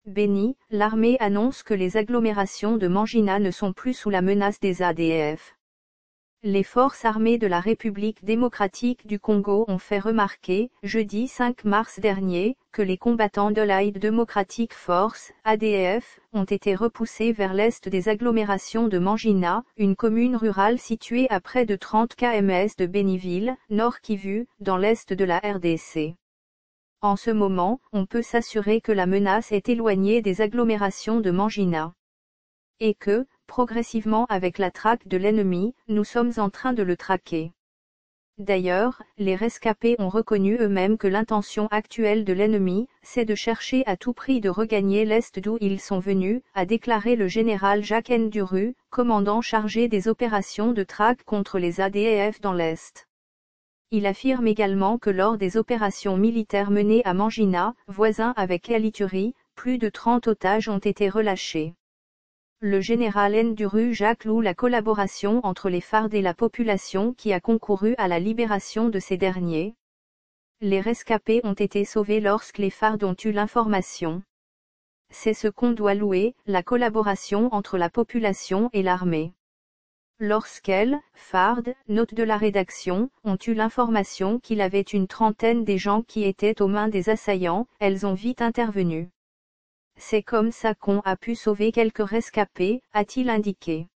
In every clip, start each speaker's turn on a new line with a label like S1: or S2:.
S1: Beni, l'armée annonce que les agglomérations de Mangina ne sont plus sous la menace des ADF. Les forces armées de la République démocratique du Congo ont fait remarquer, jeudi 5 mars dernier, que les combattants d'Allied Democratic Force, ADF, ont été repoussés vers l'est des agglomérations de Mangina, une commune rurale située à près de 30 km de Béniville, Nord Kivu, dans l'est de la RDC. En ce moment, on peut s'assurer que la menace est éloignée des agglomérations de Mangina. Et que, progressivement avec la traque de l'ennemi, nous sommes en train de le traquer. D'ailleurs, les rescapés ont reconnu eux-mêmes que l'intention actuelle de l'ennemi, c'est de chercher à tout prix de regagner l'Est d'où ils sont venus, a déclaré le général Jacques Nduru, commandant chargé des opérations de traque contre les ADF dans l'Est. Il affirme également que lors des opérations militaires menées à Mangina, voisin avec Ituri, plus de 30 otages ont été relâchés. Le général Nduru Jacques loue la collaboration entre les FARD et la population qui a concouru à la libération de ces derniers. Les rescapés ont été sauvés lorsque les FARD ont eu l'information. C'est ce qu'on doit louer, la collaboration entre la population et l'armée. Lorsqu'elles, FARD, note de la rédaction, ont eu l'information qu'il avait une trentaine des gens qui étaient aux mains des assaillants, elles ont vite intervenu. C'est comme ça qu'on a pu sauver quelques rescapés, a-t-il indiqué.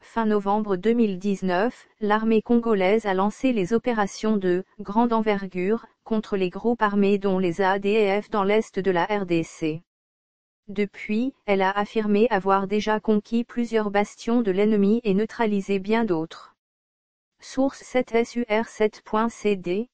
S1: Fin novembre 2019, l'armée congolaise a lancé les opérations de « grande envergure » contre les groupes armés dont les ADF dans l'est de la RDC. Depuis, elle a affirmé avoir déjà conquis plusieurs bastions de l'ennemi et neutralisé bien d'autres. Source 7sur7.cd